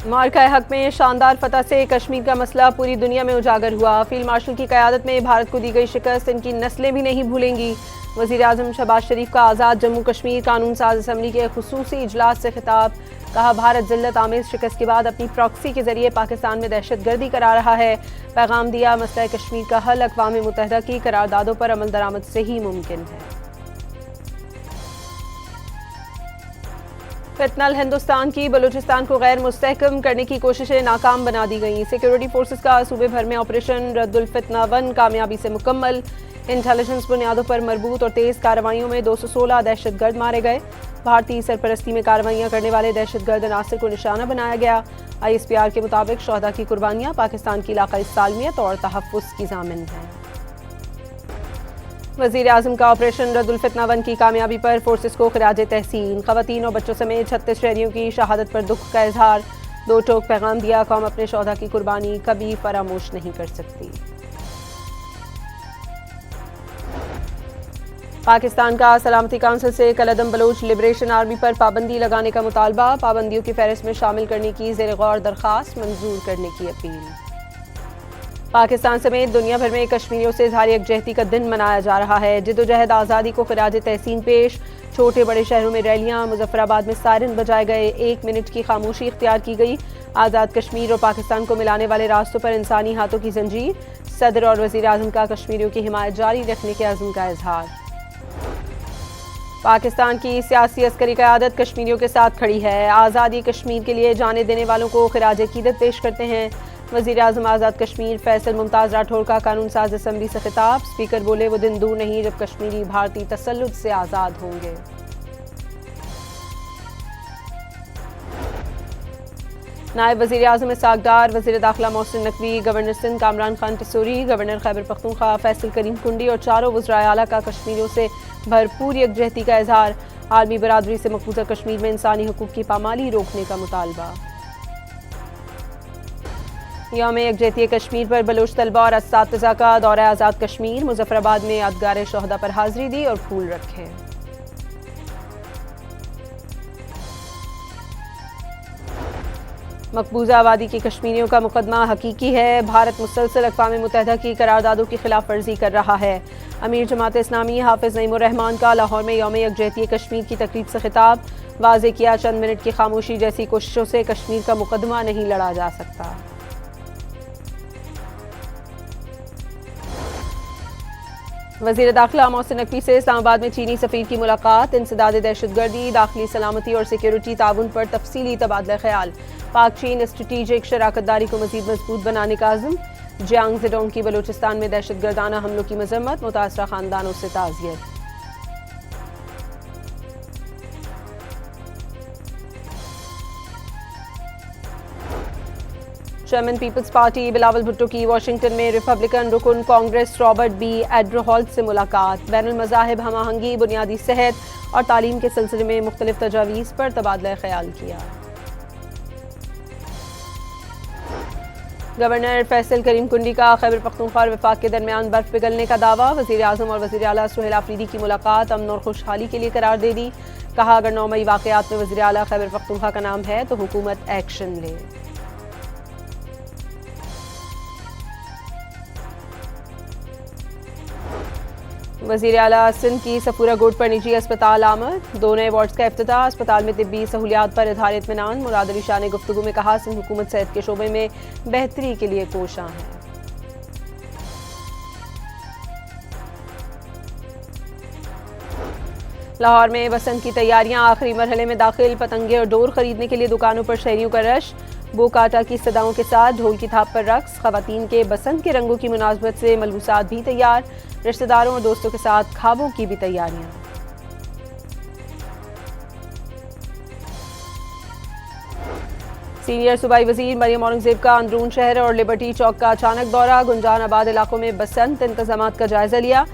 मार्का हक में शानदार फतह से कश्मीर का मसला पूरी दुनिया में उजागर हुआ। फील्ड मार्शल की क़यादत में भारत को दी गई शिकस्त इनकी नस्लें भी नहीं भूलेंगी। वज़ीर आज़म शहबाज शरीफ का आज़ाद जम्मू कश्मीर कानून साज असम्बली के खुसूसी इजलास से खिताब। कहा, भारत जिल्लत आमेज शिकस्त के बाद अपनी प्रॉक्सी के जरिए पाकिस्तान में दहशतगर्दी करा रहा है। पैगाम दिया, मसला कश्मीर का हल अक़वाम मुत्तहिदा की करारदादों पर अमल दरामद से ही मुमकिन है। फितनल हिंदुस्तान की बलूचिस्तान को गैर मुस्तहकम करने की कोशिशें नाकाम बना दी गईं। सिक्योरिटी फोर्सेस का सूबे भर में ऑपरेशन रद्दुल फितना 1 कामयाबी से मुकम्मल। इंटेलिजेंस बुनियादों पर मरबूत और तेज़ कार्रवाइयों में 216 दहशतगर्द मारे गए। भारतीय सरपरस्ती में कार्रवाइयां करने वाले दहशतगर्द अनासर को निशाना बनाया गया। ISPR के मुताबिक शहदा की कुर्बानियां पाकिस्तान की इलाकाई सालमियत और तहफ़्फ़ुज़ की ज़ामिन हैं। वज़ीर आज़म का ऑपरेशन रद्दुल फितना 1 की कामयाबी पर फोर्सेस को खिराज तहसीन। ख़वातीन और बच्चों समेत 36 शहरियों की शहादत पर दुख का इजहार। 2 टोक पैगाम दिया, कौम अपने शहदा की कुर्बानी कभी फरामोश नहीं कर सकती। पाकिस्तान का सलामती काउंसिल से कलअदम बलोच लिबरेशन आर्मी पर पाबंदी लगाने का मुतालबा। पाबंदियों की फहरिस्त में शामिल करने की ज़ेर गौर दरख्वास्त मंजूर करने की अपील। पाकिस्तान समेत दुनिया भर में कश्मीरियों से इज़हार यकजहती का दिन मनाया जा रहा है। जिद्दोजहद आज़ादी को खिराज तहसीन पेश। छोटे बड़े शहरों में रैलियां, मुजफ्फराबाद में सायरन बजाए गए। 1 मिनट की खामोशी इख्तियार की गई। आज़ाद कश्मीर और पाकिस्तान को मिलाने वाले रास्तों पर इंसानी हाथों की जंजीर। सदर और वज़ीर आज़म का कश्मीरियों की हिमायत जारी रखने के अज़्म का इजहार। पाकिस्तान की सियासी अस्करी क़यादत कश्मीरियों के साथ खड़ी है। आज़ादी कश्मीर के लिए जाने देने वालों को खिराज अक़ीदत पेश करते हैं। वज़ीर आज़म आज़ाद कश्मीर फैसल मुमताज़ राठौर का कानून साज असम्बली से खिताब। स्पीकर बोले, वो दिन दूर नहीं जब कश्मीरी भारतीय तसल्लुत से आज़ाद होंगे। नायब वज़ीर आज़म इसहाक़ डार, वज़ीर दाखिला मोहसिन नकवी, गवर्नर सिंध कामरान खान टिसोरी, गवर्नर खैबर पख्तूनख्वा फैसल करीम कुंडी और चारों वज़राए आला का कश्मीरियों से भरपूर यकजहती का इजहार। आलमी बरादरी से मकबूजा कश्मीर में इंसानी हुकूक की पामाली रोकने का मुतालबा। यौम यकजहती कश्मीर पर बलोच तलबा और असातिज़ा का दौरा आज़ाद कश्मीर। मुजफ्फराबाद में यादगार शहदा पर हाजिरी दी और फूल रखे। मकबूजा आबादी की कश्मीरियों का मुकदमा हकीकी है। भारत मुसलसल अक़वाम मुत्तहिदा की करारदादों की खिलाफ वर्जी कर रहा है। अमीर जमात इस्लामी हाफिज़ नईमुर रहमान का लाहौर में यौम यकजहती कश्मीर की तकरीब से खिताब। वाज़े किया, चंद मिनट की खामोशी जैसी कोशिशों से कश्मीर का मुकदमा नहीं लड़ा जा सकता। वज़ीर दाखिला मोहसिन नकवी से इस्लामाबाद में चीनी सफ़ीर की मुलाकात। इंसदाद दहशतगर्दी, दाखिली सलामती और सिक्योरिटी ताउन पर तफसीली तबादला ख्याल। पाक चीन स्ट्रेटेजिक शराकतदारी को मज़ीद मजबूत बनाने का आज़म। जियांग ज़ेडोंग की बलूचिस्तान में दहशतगर्दाना हमलों की मजम्मत। मुतासरा ख़ानदानों से ताज़ियत। चेयरमैन पीपल्स पार्टी बिलावल भुट्टो की वाशिंगटन में रिपब्लिकन रुकन कांग्रेस रॉबर्ट बी एड्रोहॉल्ट से मुलाकात। बैनुल मज़ाहिब हमआहंगी, बुनियादी सेहत और तालीम के सिलसिले में मुख्तलिफ तजावीज़ पर तबादला ख्याल किया। गवर्नर फैसल करीम कुंडी का खैबर पख्तूनख्वा और वफाक के दरमियान बर्फ पिघलने का दावा। वज़ीर आज़म और वज़ीर आला सुहेल आफरीदी की मुलाकात अमन और खुशहाली के लिए करार दे दी। कहा, अगर 9 मई वाक़यात में वज़ीर आला खैबर पख्तूनख्वा का नाम है तो हुकूमत एक्शन ले। वज़ीर आला सिंध की सफूरा गोड पर निजी अस्पताल आमद। 2 नए वार्ड्स का इफ्तिताह। अस्पताल में तिब्बी सहूलियात पर इज़हार इत्मीनान। मुराद अली शाह ने गुफ्तगू में कहा, सिंध हुकूमत सेहत के शोबे में बेहतरी के लिए कोशां है। लाहौर में बसंत की तैयारियां आखिरी मरहले में दाखिल। पतंगे और डोर खरीदने के लिए दुकानों पर शहरियों का रश। बोकाटा की सदाओं के साथ ढोल की थाप पर रक्स। ख़वातीन के बसंत के रंगों की मुनासबत से मलबूसात भी तैयार। रिश्तेदारों और दोस्तों के साथ खाबों की भी तैयारियां। सीनियर सूबाई वजीर मरियम औरंगजेब का अंदरून शहर और लिबर्टी चौक का अचानक दौरा। गुंजान आबाद इलाकों में बसंत इंतजामात का जायजा लिया।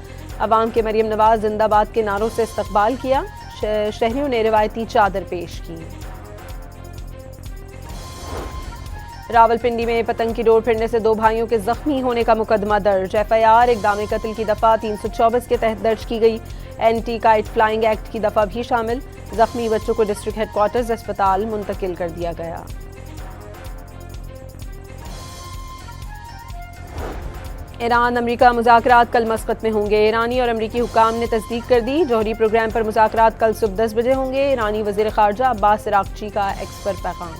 अवाम के मरियम नवाज जिंदाबाद के नारों से इस्तकबाल किया। शहरियों ने रिवायती चादर पेश की। रावलपिंडी में पतंग की डोर फिरने से 2 भाइयों के जख्मी होने का मुकदमा दर्ज। FIR इक़दाम कत्ल की दफ़ा 324 के तहत दर्ज की गई। एंटी काइट फ्लाइंग एक्ट की दफ़ा भी शामिल। जख्मी बच्चों को डिस्ट्रिक्ट हेडक्वार्टर्स अस्पताल मुंतकिल कर दिया गया। ईरान अमरीका मुज़ाकरात कल मस्कत में होंगे। ईरानी और अमरीकी हुक्काम ने तस्दीक कर दी। जौहरी प्रोग्राम पर मुज़ाकरात कल सुबह 10 बजे होंगे। ईरानी वज़ीर ख़ारजा अब्बास अराग़ची का एक्स पर पैगाम।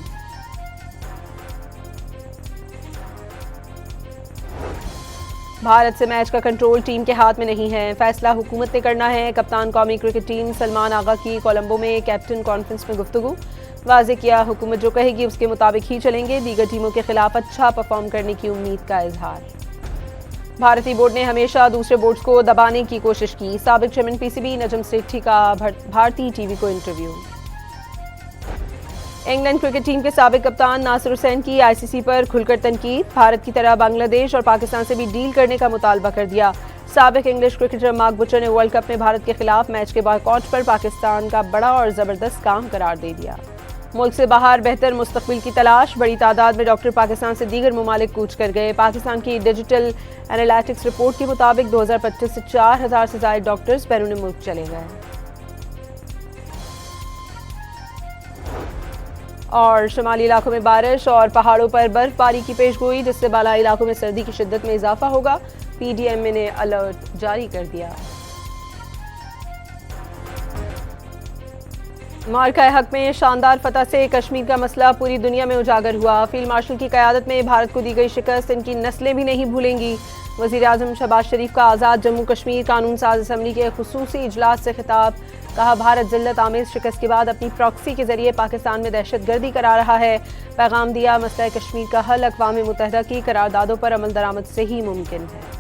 भारत से मैच का कंट्रोल टीम के हाथ में नहीं है, फैसला हुकूमत ने करना है। कप्तान कौमी क्रिकेट टीम सलमान आगा की कोलंबो में कैप्टन कॉन्फ्रेंस में गुफ्तगू। वाज़ेह किया, हुकूमत जो कहेगी उसके मुताबिक ही चलेंगे। दीगर टीमों के खिलाफ अच्छा परफॉर्म करने की उम्मीद का इजहार। भारतीय बोर्ड ने हमेशा दूसरे बोर्ड्स को दबाने की कोशिश की। साबिक चेयरमैन पीसीबी नजम सेठी का भारतीय टीवी को इंटरव्यू। इंग्लैंड क्रिकेट टीम के साबिक कप्तान नासिर हुसैन की आईसीसी पर खुलकर तनकीद। भारत की तरह बांग्लादेश और पाकिस्तान से भी डील करने का मुतालबा कर दिया। साबिक इंग्लिश क्रिकेटर मार्क बुचर ने वर्ल्ड कप में भारत के खिलाफ मैच के बॉयकॉट पर पाकिस्तान का बड़ा और जबरदस्त काम करार दे दिया। मुल्क से बाहर बेहतर मुस्तकबिल की तलाश। बड़ी तादाद में डॉक्टर पाकिस्तान से दीगर ममालिक कूच कर गए। पाकिस्तान की डिजिटल एनालिटिक्स रिपोर्ट के मुताबिक 2025 से 4000 से ज्यादा डॉक्टर्स बैरून मुल्क चले गए। और शुमाली इलाकों में बारिश और पहाड़ों पर बर्फबारी की पेशगोई, जिससे बालाई इलाकों में सर्दी की शिद्दत में इजाफा होगा। पीडीएम ने अलर्ट जारी कर दिया। मार्का हक में शानदार फतह से कश्मीर का मसला पूरी दुनिया में उजागर हुआ। फील्ड मार्शल की क़यादत में भारत को दी गई शिकस्त इनकी नस्लें भी नहीं भूलेंगी। वज़ीर आज़म शहबाज शरीफ का आज़ाद जम्मू कश्मीर कानून साज असम्बली के खुसूसी इजलास से खिताब। कहा, भारत जिल्लत आमेज शिकस्त के बाद अपनी प्रॉक्सी के जरिए पाकिस्तान में दहशतगर्दी करा रहा है। पैगाम दिया, मसला कश्मीर का हल अक़वाम मुत्तहिदा की करारदादों पर अमल दरामद से ही मुमकिन है।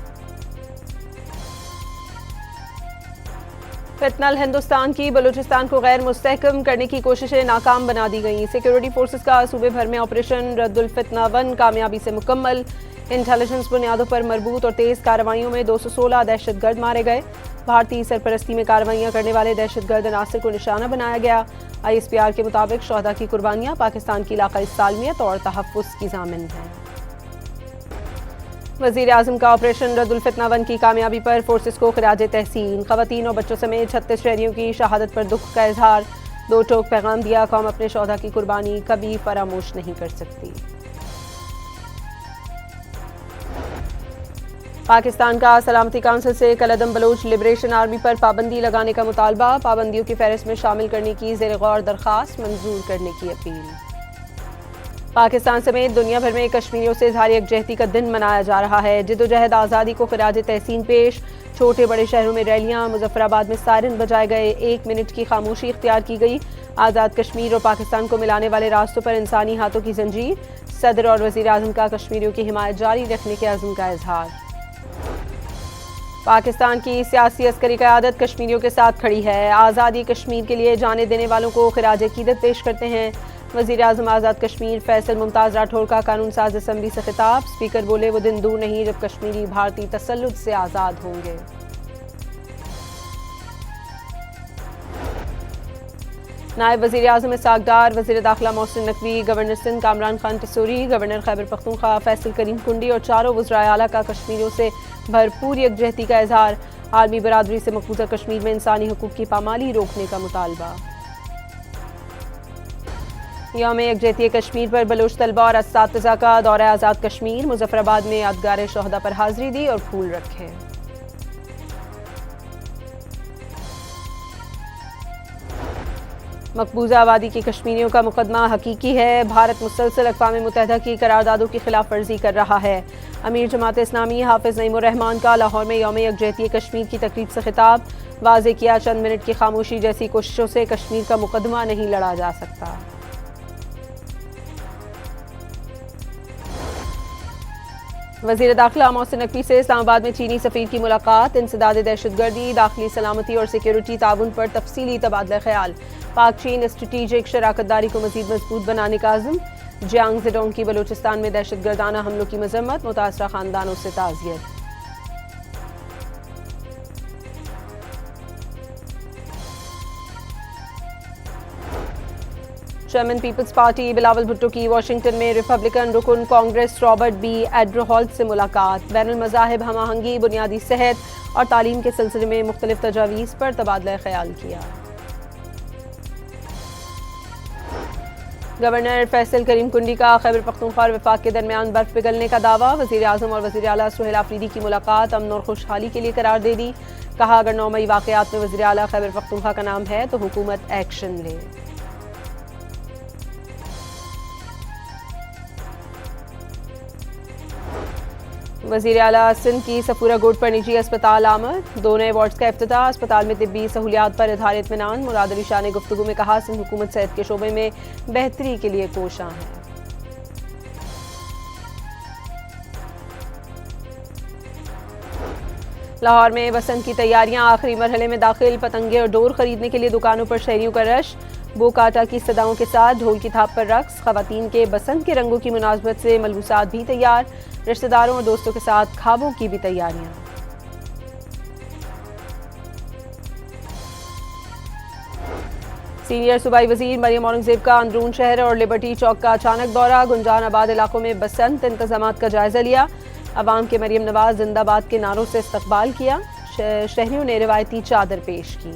फितनल हिंदुस्तान की बलूचिस्तान को गैर मुस्तहकम करने की कोशिशें नाकाम बना दी गई। सिक्योरिटी फोर्सेस का सूबे भर में ऑपरेशन रद्दुल फितना 1 कामयाबी से मुकम्मल। इंटेलिजेंस बुनियादों पर मरबूत और तेज कार्रवाइयों में 216 दहशतगर्द मारे गए। भारतीय सरपरस्ती में कार्रवाइयां करने वाले दहशतगर्द अनासर को निशाना बनाया गया। ISPR के मुताबिक शोहदा की कुर्बानियां पाकिस्तान की इलाकाई सालमियत और तहफ़्फ़ुज़ की ज़ामिन हैं। वज़ीर आज़म का ऑपरेशन रद्दुल फितना 1 की कामयाबी पर फोर्सेस को खिराज तहसीन। ख़वातीन और बच्चों समेत 36 शहरियों की शहादत पर दुख का इजहार। 2 टोक पैगाम दिया, कौम अपने शोहदा की कुर्बानी कभी फरामोश नहीं कर सकती। पाकिस्तान का सलामती काउंसिल से कलदम बलोच लिबरेशन आर्मी पर पाबंदी लगाने का मुतालबा। पाबंदियों की फहरिस्त में शामिल करने की ज़ेर गौर दरख्वास्त मंजूर करने की अपील। पाकिस्तान समेत दुनिया भर में कश्मीरियों से इज़हार यकजहती का दिन मनाया जा रहा है। जिद्दोजहद आज़ादी को खिराज तहसीन पेश। छोटे बड़े शहरों में रैलियां, मुजफ्फराबाद में सायरन बजाए गए। 1 मिनट की खामोशी इख्तियार की गई। आज़ाद कश्मीर और पाकिस्तान को मिलाने वाले रास्तों पर इंसानी हाथों की जंजीर। सदर और वज़ीर आज़म का कश्मीरियों की हिमायत जारी रखने के अज़्म का इजहार। पाकिस्तान की सियासी अस्करी क़यादत कश्मीरियों के साथ खड़ी है। आज़ादी कश्मीर के लिए जाने देने वालों को खिराज अक़ीदत पेश करते हैं। वज़ीर आज़म आज़ाद कश्मीर फैसल मुमताज़ राठौर का कानून साज असम्बली से खिताब। स्पीकर बोले, वो दिन दूर नहीं जब कश्मीरी भारतीय तसल्लुत से आज़ाद होंगे। नायब वज़ीर आज़म इसहाक़ डार, वज़ीर दाखिला मोहसिन नकवी, गवर्नर सिंध कामरान खान टसूरी, गवर्नर खैबर पख्तूनख्वा फैसल करीम कुंडी और चारों वज़राए आला का कश्मीरियों से भरपूर यकजहती का इजहार। आलमी बरादरी से मकबूजा कश्मीर में इंसानी हकूक़ की पामाली रोकने का मुतालबा। यौम यकजहती कश्मीर पर बलोच तलबा और असातिज़ा का दौरा आज़ाद कश्मीर। मुजफ्फराबाद में यादगार शोहदा पर हाजिरी दी और फूल रखे। मकबूजा आबादी की कश्मीरियों का मुकदमा हकीकी है। भारत मुसलसल अक़वाम मुत्तहिदा की करारदादों की खिलाफ वर्जी कर रहा है। अमीर जमात इस्लामी हाफिज़ नईमुर रहमान का लाहौर में यौम यकजहती कश्मीर की तकरीब से खिताब। वाज़ेह किया, चंद मिनट की खामोशी जैसी कोशिशों से कश्मीर का मुकदमा नहीं लड़ा जा सकता। वज़ीर दाखिला मोहसिन नकवी से इस्लामाबाद में चीनी सफ़ीर की मुलाकात। इंसदाद दहशतगर्दी, दाखिली सलामती और सिक्योरिटी ताउन पर तफसीली तबादला ख्याल। पाक चीन स्ट्रेटेजिक शराकतदारी को मज़ीद मजबूत बनाने का अज़्म। जियांग ज़ेडोंग की बलूचिस्तान में दहशतगर्दाना हमलों की मजम्मत। मुतासरा खानदानों से ताज़ियत। चेयरमैन पीपल्स पार्टी बिलावल भुट्टो की वाशिंगटन में रिपब्लिकन रुकन कांग्रेस रॉबर्ट बी एड्रोहॉल्ट से मुलाकात। बैनुल मज़ाहिब हमआहंगी, बुनियादी सेहत और तालीम के सिलसिले में मुख्तलिफ तजावीज़ पर तबादला ख्याल किया। गवर्नर फैसल करीम कुंडी का खैबर पख्तूनख्वा और वफाक के दरमियान बर्फ पिघलने का दावा। वज़ीर आज़म और वज़ीर आला सुहेल आफरीदी की मुलाकात अमन और खुशहाली के लिए करार दे दी। कहा अगर 9 मई वाक़यात में वज़ीर आला खैबर पख्तूनख्वा का नाम है तो हुकूमत एक्शन ले। वज़ीर आला सिंध की सफूरा गोट पर निजी अस्पताल आमद। 2 नए वार्ड्स का इफ्तिताह। अस्पताल में तिब्बी सहूलियात पर इज़हार इत्मीनान। मुराद अली शाह ने गुफ्तगू में कहा सिंध हुकूमत सेहत के शोबे में बेहतरी के लिए कोशां है। लाहौर में बसंत की तैयारियां आखिरी मरहले में दाखिल। पतंगे और डोर खरीदने के लिए दुकानों पर शहरियों का रश। बोकाटा की सदाओं के साथ ढोल की थाप पर रक्स। खवातीन के बसंत के रंगों की मुनासबत से मलबूसात भी तैयार। रिश्तेदारों और दोस्तों के साथ खाबों की भी तैयारियां। सीनियर सूबाई वजीर मरियम औरंगजेब का अंदरून शहर और लिबर्टी चौक का अचानक दौरा। गुंजान आबाद इलाकों में बसंत इंतजामात का जायजा लिया। अवाम के मरियम नवाज जिंदाबाद के नारों से इस्तकबाल किया। शहरियों ने रिवायती चादर पेश की।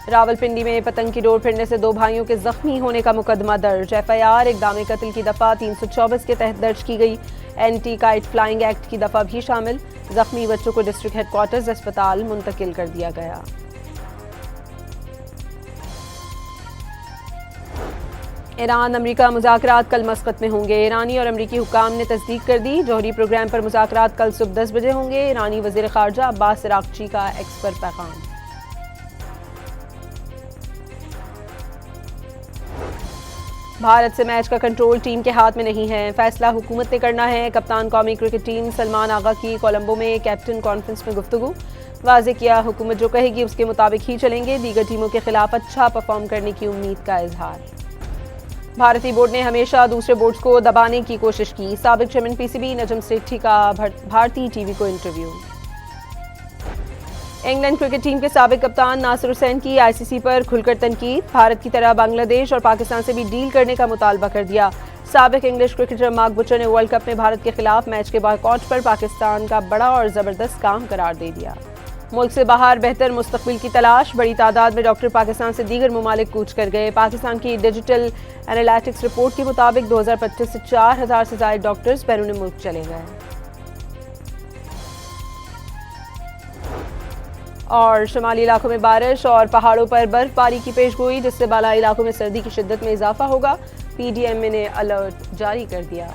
रावलपिंडी में पतंग की डोर फिरने से 2 भाइयों के जख्मी होने का मुकदमा दर्ज। FIR इक़दाम कत्ल की दफ़ा 324 के तहत दर्ज की गई। एंटी काइट फ्लाइंग एक्ट की दफ़ा भी शामिल। जख्मी बच्चों को डिस्ट्रिक्ट हेडक्वार्टर्स अस्पताल मुंतकिल कर दिया गया। ईरान अमरीका मुज़ाकरात कल मस्कत में होंगे। ईरानी और अमरीकी हुक्काम ने तस्दीक कर दी। जौहरी प्रोग्राम पर मुज़ाकरात कल सुबह 10 बजे होंगे। ईरानी वज़ीर ख़ारजा अब्बास अराग़ची का एक्स पर पैगाम। भारत से मैच का कंट्रोल टीम के हाथ में नहीं है। फैसला हुकूमत ने करना है। कप्तान कौमी क्रिकेट टीम सलमान आगा की कोलंबो में कैप्टन कॉन्फ्रेंस में गुफ्तगू। वाज़े किया हुकूमत जो कहेगी उसके मुताबिक ही चलेंगे। दीगर टीमों के खिलाफ अच्छा परफॉर्म करने की उम्मीद का इजहार। भारतीय बोर्ड ने हमेशा दूसरे बोर्ड्स को दबाने की कोशिश की। साबिक चेयरमैन PCB नजम सेठी का भारतीय टीवी को इंटरव्यू। इंग्लैंड क्रिकेट टीम के साबिक कप्तान नासिर हुसैन की ICC पर खुलकर तनकीद। भारत की तरह बांग्लादेश और पाकिस्तान से भी डील करने का मुतालबा कर दिया। साबिक इंग्लिश क्रिकेटर मार्क बुचर ने वर्ल्ड कप में भारत के खिलाफ मैच के बॉयकॉट पर पाकिस्तान का बड़ा और जबरदस्त काम करार दे दिया। मुल्क से बाहर बेहतर मुस्तकबिल की तलाश। बड़ी तादाद में डॉक्टर पाकिस्तान से दीगर ममालिक कूच कर गए। पाकिस्तान की डिजिटल एनालिटिक्स रिपोर्ट के मुताबिक 2025 से 4000 से ज्यादा डॉक्टर्स बैरून मुल्क चले गए। और शुमाली इलाकों में बारिश और पहाड़ों पर बर्फबारी की पेशगोई, जिससे बालाई इलाकों में सर्दी की शिद्दत में इजाफा होगा। PDMA ने अलर्ट जारी कर दिया।